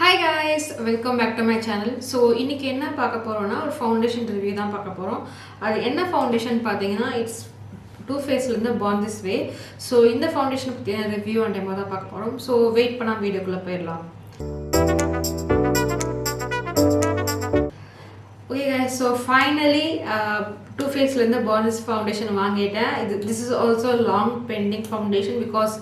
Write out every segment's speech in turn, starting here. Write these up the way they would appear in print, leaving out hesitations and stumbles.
Hi guys, welcome back to my channel. So இன்னைக்கு என்ன பார்க்க போறோம்னா ஒரு ஃபவுண்டேஷன் ரிவ்யூ தான் பார்க்க போறோம். அது என்ன ஃபவுண்டேஷன் பாத்தீங்கன்னா இட்ஸ் Too Faced ல இருந்து Born This Way. So இந்த ஃபவுண்டேஷன் பத்தின ரிவ்யூ அண்ட் டெமோ தான் பார்க்க போறோம். So வெயிட் பண்ணாம வீடியோக்குள்ள போயிடலாம். Okay guys, so finally Too Faced ல இருந்து Born This Foundation வாங்கிட்டேன். This is also a long pending foundation because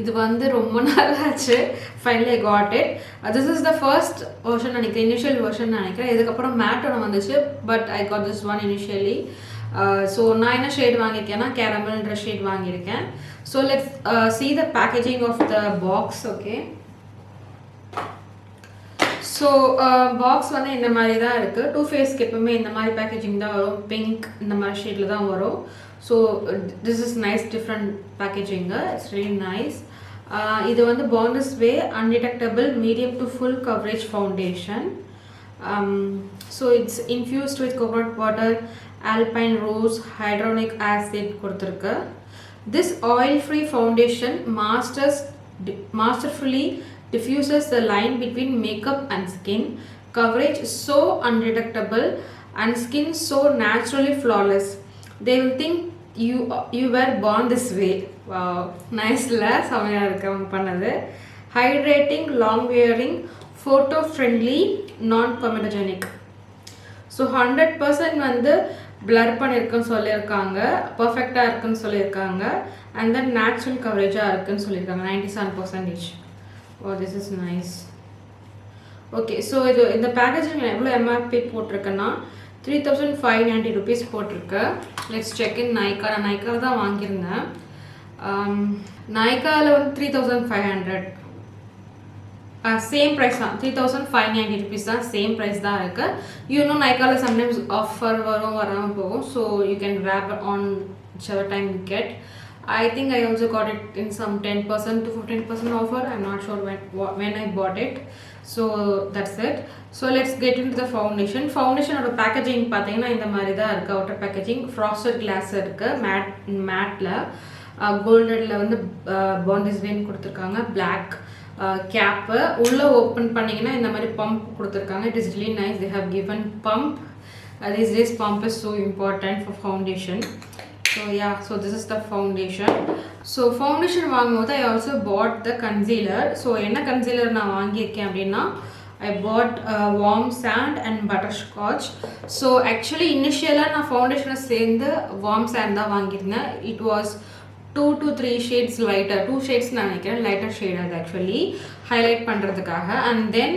இது வந்து ரொம்ப நாள் ஆச்சு. Finally I got it. This is the first version நினைக்கிறேன், initial version நினைக்கிறேன். இதுக்கப்புறம் matte ஒன்று வந்துச்சு, but I got this one initially. So நான் என்ன ஷேட் வாங்கியிருக்கேன்னா கேரமல்ன்ற ஷேட் வாங்கியிருக்கேன். So let's see the packaging of the box. Okay. So box வந்து இந்த மாதிரி தான் இருக்குது. Too Faced எப்பவுமே இந்த மாதிரி பேக்கேஜிங் தான் வரும், பிங்க் இந்த மாதிரி ஷேடில் தான் வரும். So this is nice, different packaging, it's really nice. இது வந்து Born This Way Undetectable Medium to Full Coverage Foundation. So it's infused with coconut water, alpine rose, hyaluronic acid கொடுத்துருக்கு. This oil-free foundation masterfully diffuses the line between makeup and skin. Coverage so undetectable and skin so naturally flawless. They will think you were born this way. Wow, nice la, செமையா இருக்கு அவங்க பண்ணது. Hydrating, long wearing, photo friendly, non comedogenic. So 100% வந்து blur பண்ணிருக்குன்னு சொல்லியிருக்காங்க, பர்ஃபெக்டா இருக்குன்னு சொல்லியிருக்காங்க, and then natural coverage இருக்குன்னு சொல்லியிருக்காங்க 97%. Oh, this is nice. Okay, so இந்த பேக்கேஜிங் எவ்வளோ எம்ஆர்பி போட்டிருக்குன்னா 3590 rupees போட்டிருக்கு. Let's check in Nykaa. நான் நைக்காவில் தான் வாங்கியிருந்தேன். நைக்காவில் வந்து 3500 சேம் ப்ரைஸ் தான், 3590 rupees தான், சேம் ப்ரைஸ் தான் இருக்குது. யூனோ நைக்காவில் சம்டைம்ஸ் ஆஃபர் வரும், வராமல் போகும். So you can grab on whichever time you get. I think I also got it in some 10% to 15% offer. I'm not sure when I bought it. So that's it. So let's get into the foundation. Foundation oda packaging pathina indha mari da irukku. Outer packaging frosted glass irukku, matte la golden la vandu Born This Way kuduthirukanga. Black cap ulla open panningina indha mari pump kuduthirukanga. It is really nice. They have given pump. These days pump is so important for foundation. So yeah, so this is the foundation. So foundation வாங்கும்போது I also bought the concealer. So என்ன concealer நான் வாங்கியிருக்கேன் அப்படின்னா I bought warm sand and butterscotch. So actually initially நான் ஃபவுண்டேஷனை சேர்ந்து warm sand தான் வாங்கியிருந்தேன். It was 2 to 3 shades lighter, 2 shades நான் நினைக்கிறேன் lighter shade அது actually highlight பண்ணுறதுக்காக. And then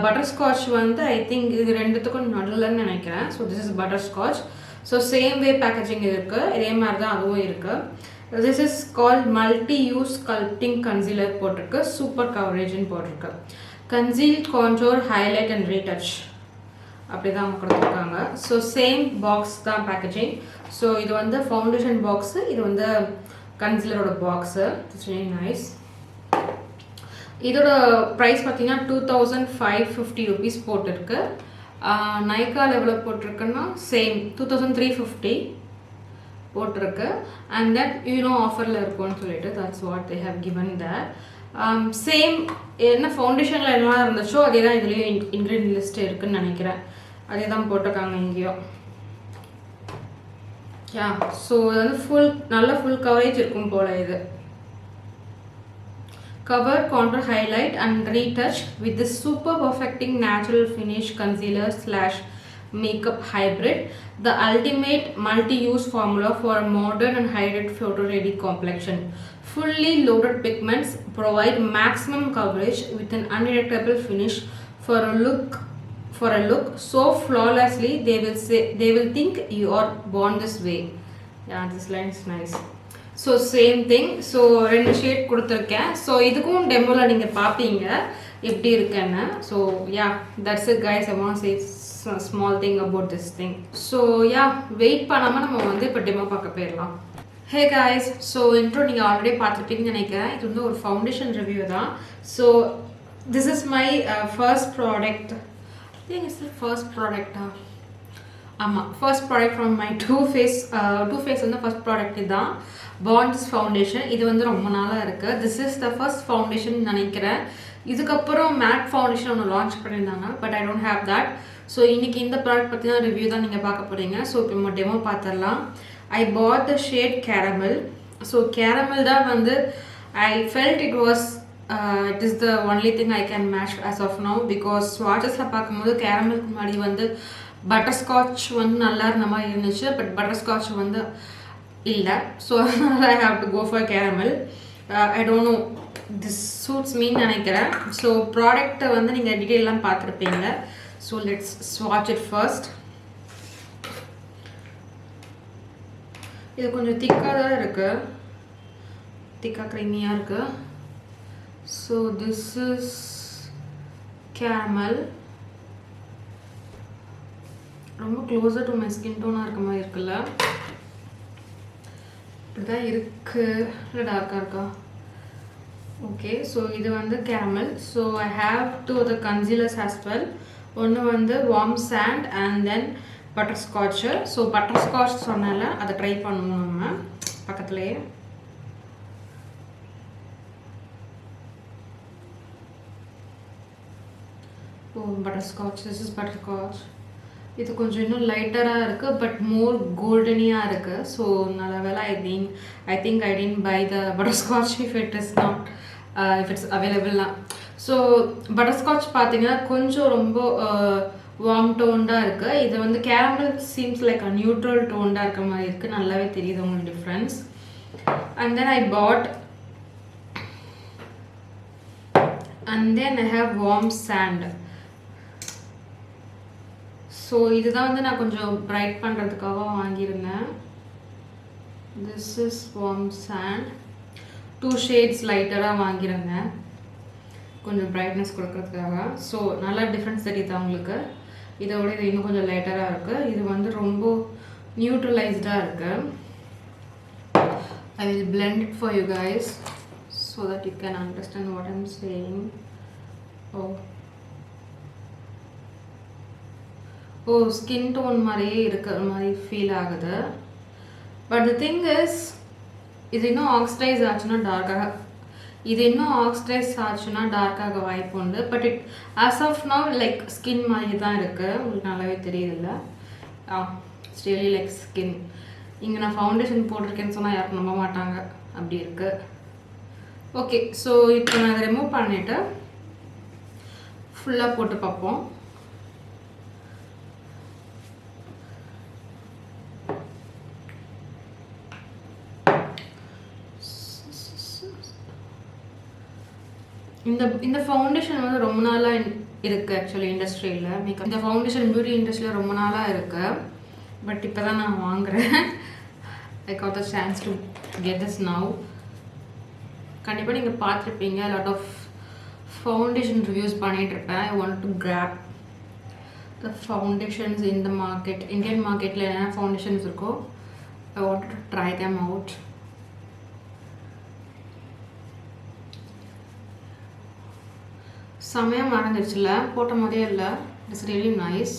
butterscotch வந்து I think இது ரெண்டுத்துக்கும் நடுலன்னு நினைக்கிறேன். So this is butterscotch. So same way packaging இருக்கு, இதே மாதிரி தான் அதுவும் இருக்கு. This is called multi-use sculpting concealer போட்டிருக்கு, super coverage போட்டிருக்கு. Conceal, contour, highlight and retouch அப்படி தான் கொடுத்துருக்காங்க. ஸோ சேம் பாக்ஸ் தான் பேக்கேஜிங். ஸோ இது வந்து ஃபவுண்டேஷன் பாக்ஸு, இது வந்து கன்சீலரோட பாக்ஸு. It's very nice. இதோட ப்ரைஸ் பார்த்தீங்கன்னா 2550 rupees போட்டிருக்கு. நைக்கால் எவ்வளோ போட்டிருக்குன்னா சேம் 2350 போட்டிருக்கு. அண்ட் தட் யூனோ ஆஃபரில் இருக்கும்னு சொல்லிட்டு that's what they have given that. Same என்ன ஃபவுண்டேஷனில் என்ன இருந்துச்சோ அதே தான் இதுலேயும் இன்க்ரீடியன்ட் லிஸ்ட் இருக்குதுன்னு நினைக்கிறேன். அதே தான் போட்டிருக்காங்க இங்கேயும். யா, ஸோ இது வந்து நல்ல ஃபுல் கவரேஜ் இருக்கும் போல் இது. Cover, contour, highlight and retouch with this super perfecting natural finish concealer / makeup hybrid, the ultimate multi-use formula for a modern and hydrated photo ready complexion. Fully loaded pigments provide maximum coverage with an undetectable finish for a look so flawlessly they will think you are born this way. Yeah, this line is nice. So same thing. So 2 shade கொடுத்துருக்கேன். So இதுக்கும் டெமோவில் நீங்கள் பார்ப்பீங்க எப்படி இருக்குன்னு. So ya, that's it guys. I want say small thing about this thing. So ya, wait பண்ணாமல் நம்ம வந்து இப்போ டெமோ பார்க்க போயிடலாம். ஹே கைஸ், ஸோ இன்ட்ரோ நீங்கள் ஆல்ரெடி பார்த்துருப்பீங்கன்னு நினைக்கிறேன். இது வந்து ஒரு ஃபவுண்டேஷன் ரிவ்யூ தான். So this is my first product. I think it's the first ப்ராடக்டா? ஆமாம், first product from my Too Faced வந்து ஃபர்ஸ்ட் ப்ராடக்ட் இதுதான், Born This Foundation. இது வந்து ரொம்ப நாளாக இருக்குது. This is the first foundation நினைக்கிறேன். இதுக்கப்புறம் மேட் ஃபவுண்டேஷன் ஒன்று லான்ச் பண்ணியிருந்தாங்க, but I don't have that. So இன்றைக்கி இந்த ப்ராடக்ட் பற்றி தான் ரிவ்யூ தான் நீங்கள் பார்க்க போகிறீங்க. ஸோ இப்போ நம்ம டெமோ பார்த்துடலாம். I put the shade caramel. So caramel தான் வந்து I felt it was it is the only thing I can match as of now. Because ஸ்வாட்சஸில் பார்க்கும்போது கேரமலுக்கு முன்னாடி வந்து பட்டர்ஸ்காட்ச் வந்து நல்லா இருந்த மாதிரி இருந்துச்சு, பட் பட்டர்ஸ்காட்ச் வந்து இல்லை. ஸோ அதனால் I have to go for caramel. I don't know this suits மீன்னு நினைக்கிறேன். ஸோ ப்ராடக்ட்டை வந்து நீங்கள் டீட்டெயிலாம் பார்த்துருப்பீங்க. ஸோ லெட்ஸ் ஸ்வாட்ச் இட் ஃபர்ஸ்ட். இது கொஞ்சம் திக்காக தான் இருக்குது, திக்காக க்ரீமியாக இருக்குது. So this is caramel. ரொம்ப க்ளோஸர் டு மை ஸ்கின் டோனாக இருக்க மாதிரி இருக்குல்ல, இப்படிதான் இருக்குது. இல்லை டார்க்காக இருக்கா? ஓகே. ஸோ இது வந்து caramel. So I have two the concealers as well. ஒன்று வந்து warm sand and then butterscotch. So butterscotch சொன்னால அதை ட்ரை பண்ணுவோம் நம்ம பக்கத்துலேயே. Oh butterscotch, this is butterscotch. இது கொஞ்சம் இன்னும் லைட்டராக இருக்குது, பட் மோர் கோல்டனியாக இருக்குது. ஸோ நல்ல வேலை I think I tend buy the butterscotch if it is not if it's அவைலபிள்லாம். ஸோ பட்டர்ஸ்காட்ச் பார்த்தீங்கன்னா கொஞ்சம் ரொம்ப வார்ம் டோன்டாக இருக்குது. இது வந்து caramel seems like a neutral டோன்டாக இருக்க மாதிரி இருக்குது. நல்லாவே தெரியுது உங்களுக்கு difference. And then I put and then I have warm sand. So இதுதான் வந்து நான் கொஞ்சம் பிரைட் பண்ணுறதுக்காக வாங்கியிருந்தேன். This is warm sand. 2 shades லைட்டராக வாங்கியிருந்தேன் கொஞ்சம் பிரைட்னஸ் கொடுக்கறதுக்காக. ஸோ நல்லா டிஃப்ரென்ஸ் தெரியுது உங்களுக்கு. இதோட இது இன்னும் கொஞ்சம் லைட்டராக இருக்குது. இது வந்து ரொம்ப நியூட்ரலைஸ்டாக இருக்குது. I will blend it for you guys so that you can understand what I'm saying. Oh skin tone மாதிரியே இருக்கிற மாதிரி ஃபீல் ஆகுது. பட் த திங் இஸ் இது இன்னும் ஆக்சிடைஸ் ஆச்சுன்னா டார்க்காக, இது இன்னும் ஆக்சிடைஸ் ஆச்சுன்னா டார்க்காக வாய்ப்பு உண்டு. But it as of now like skin மாதிரி தான் இருக்குது. உங்களுக்கு நல்லாவே தெரியுதுல்ல. It's really like skin. இங்கே நான் ஃபவுண்டேஷன் போட்டிருக்கேன்னு சொன்னால் யாரும் நம்ப மாட்டாங்க, அப்படி இருக்குது. ஓகே. ஸோ இப்போ நான் அதை ரிமூவ் பண்ணிவிட்டு ஃபுல்லாக போட்டு பார்ப்போம். இந்த ஃபவுண்டேஷன் வந்து ரொம்ப நாளாக இருக்குது ஆக்சுவலி இண்டஸ்ட்ரியில். மேக்கப் இந்த ஃபவுண்டேஷன் பியூட்டி இண்டஸ்ட்ரியில் ரொம்ப நாளாக இருக்குது. பட் இப்போ தான் நான் வாங்குகிறேன். I got the chance to get this now. கண்டிப்பாக நீங்கள் பார்த்துருப்பீங்க. லாட் ஆஃப் ஃபவுண்டேஷன் ரிவ்யூஸ் பண்ணிகிட்ருப்பேன். I want to grab the foundations in the market. Indian மார்க்கெட்டில் என்ன ஃபவுண்டேஷன்ஸ் இருக்கோ I want to try them out. செமையாக மறந்துடுச்சுல, போட்ட மாதிரியே இல்லை. It's really nice.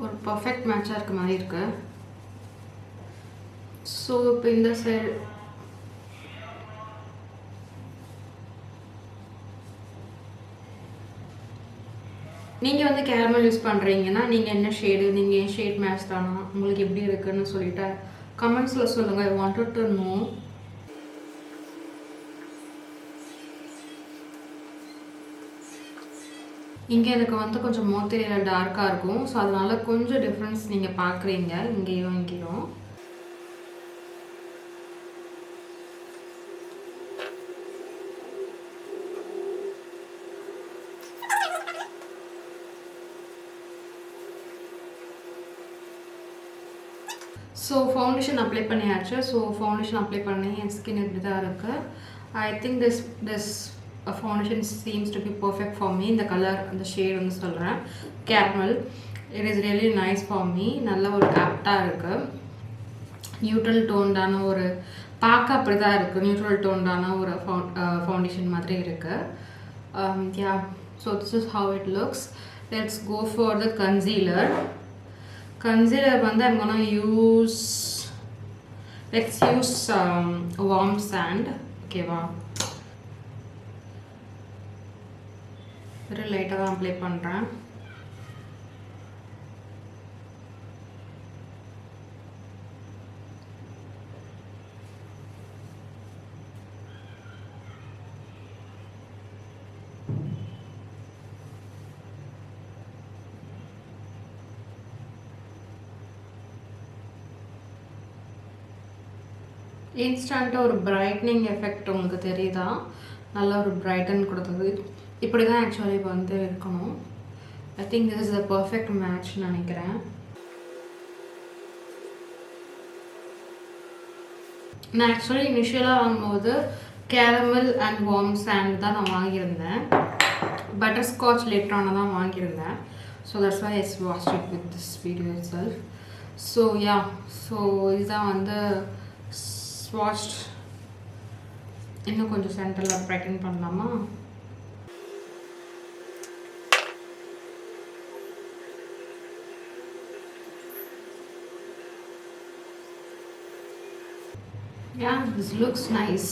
ஒரு பர்ஃபெக்ட் மேட்சாக இருக்க மாதிரி இருக்கு. ஸோ இப்போ இந்த சைடு நீங்கள் வந்து கேரமல் யூஸ் பண்ணுறீங்கன்னா நீங்கள் என்ன ஷேடு, நீங்கள் என் ஷேட் மேட்ச் தானா, உங்களுக்கு எப்படி இருக்குன்னு சொல்லிட்டு கமெண்ட்ஸில் சொல்லுங்கள். I wanted to know. இங்கே எனக்கு வந்து கொஞ்சம் மோத்திரையில் டார்க்காக இருக்கும். ஸோ அதனால கொஞ்சம் டிஃப்ரென்ஸ் நீங்கள் பார்க்குறீங்க இங்கேயும் இங்கேயும். ஸோ ஃபவுண்டேஷன் அப்ளை பண்ணியாச்சு. ஸோ ஃபவுண்டேஷன் அப்ளை பண்ணி என் ஸ்கின் இப்படி தான் இருக்குது. ஐ think this foundation seems to be perfect for me. இந்த கலர் அந்த ஷேட் வந்து சொல்கிறேன், caramel. It is really nice for me. நல்ல ஒரு ஆப்டாக இருக்குது. நியூட்ரல் டோன்டான ஒரு பார்க்க அப்படி தான் இருக்குது. நியூட்ரல் டோன்டான ஒரு ஃபவுண்டேஷன் மாதிரி இருக்குது. Ya, so this is how it looks. Let's go for the concealer. Concealer வந்து I'm gonna use, let's use warm sand. ஓகேவா? வெரி லைட்டாக தான் அப்ளை பண்ணுறேன். இன்ஸ்டண்ட்டாக ஒரு பிரைட்னிங் எஃபெக்ட் உங்களுக்கு தெரியுதா? நல்ல ஒரு பிரைட்டன் கொடுத்தது. இப்படி தான் ஆக்சுவலி வந்து இருக்கணும். I think this is the perfect மேட்ச்னு நினைக்கிறேன். நான் ஆக்சுவலி இனிஷியலாக வாங்கும்போது கேரமல் அண்ட் வார்ம் சாண்ட் தான் நான் வாங்கியிருந்தேன். பட்டர் ஸ்காட்ச் லேட்டரான தான் வாங்கியிருந்தேன். So that's why I watch it with this video itself. So yeah, so இதுதான் வந்து ஸ்வாட்ச். இன்னும் கொஞ்சம் சென்டரில் பிரைட்டன் பண்ணலாமா? Yeah, this looks nice.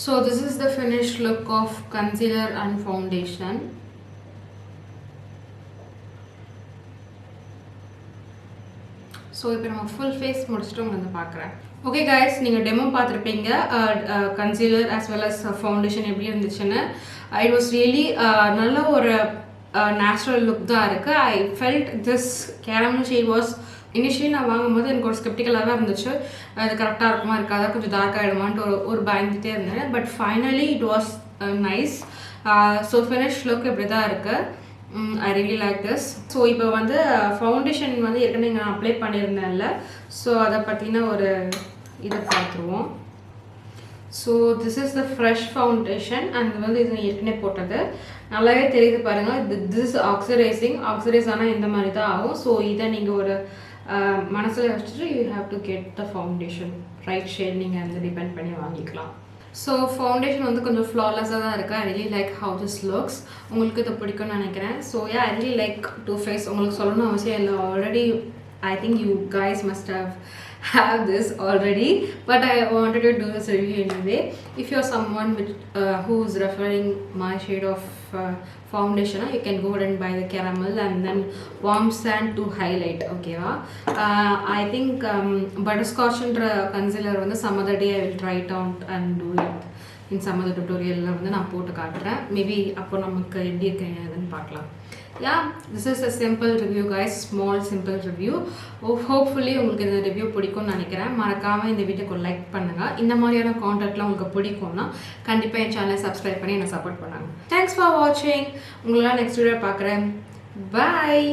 So this is the finished look of concealer and foundation. So இப்போ நம்ம ஃபுல் ஃபேஸ் முடிச்சுட்டு உங்களை வந்து பார்க்குறேன். ஓகே கைஸ், நீங்கள் டெமோ பார்த்துருப்பீங்க concealer as well as foundation எப்படி இருந்துச்சுன்னு. இட் வாஸ் ரியலி நல்ல ஒரு நேச்சுரல் லுக் தான் இருக்குது. I felt this caramel shade was initially நான் வாங்கும்போது எனக்கு ஒரு ஸ்கெப்டிக்கலாக தான் இருந்துச்சு. அது கரெக்டாக இருக்குமா இருக்காதா, கொஞ்சம் டார்க் ஆகிடுமான்ட்டு ஒரு பயந்துகிட்டே இருந்தேன். But finally it was nice. So finish look இப்படி தான் இருக்குது. I really like this. So இப்போ வந்து ஃபவுண்டேஷன் வந்து ஏற்கனவே நான் அப்ளை பண்ணியிருந்தேன்ல, ஸோ அதை பற்றின ஒரு இதை பார்த்துருவோம். So this is the fresh foundation and வந்து இது ஏற்கனவே போட்டது. நல்லாவே தெரியுது பாருங்கள். திஸ் இஸ் ஆக்சிடைஸ் ஆனால் இந்த மாதிரி தான் ஆகும். ஸோ இதை நீங்கள் ஒரு மனசில் வச்சுட்டு you have to get the foundation right shade நீங்கள் வந்து டிபெண்ட் பண்ணி வாங்கிக்கலாம். ஸோ ஃபவுண்டேஷன் வந்து கொஞ்சம் ஃப்ளாலெஸ்ஸாக தான் இருக்குது. I really like how this looks. உங்களுக்கு இது பிடிக்கும்னு நினைக்கிறேன். So yeah, I really like Too Faced. உங்களுக்கு சொல்லணும் அவசியம் இல்லை. Already I think you guys must have this already, but I wanted to do this review anyway. If you're someone who is referring my shade of foundation, you can go ahead and buy the caramel and then warm sand to highlight. Okay va? I think butterscotch and concealer வந்து some other day I will try it out and do it in some other tutorial வந்து நான் போட்டு காட்டுறேன். Maybe அப்போ நமக்கு எப்படி இருக்குன்னு பார்க்கலாம். Yeah, this is a simple review guys, small simple review. Hopefully உங்களுக்கு இந்த ரிவ்யூ பிடிக்கும்னு நினைக்கிறேன். மறக்காமல் இந்த வீடியோக்கு லைக் பண்ணுங்கள். இந்த மாதிரியான கான்டென்ட்லாம் உங்களுக்கு பிடிக்கும்னா கண்டிப்பாக என் சேனலை சப்ஸ்கிரைப் பண்ணி என்னை சப்போர்ட் பண்ணுங்க. தேங்க்ஸ் ஃபார் வாட்சிங். உங்களெல்லாம் நெக்ஸ்ட் வீடியோ பார்க்குறேன். பாய்.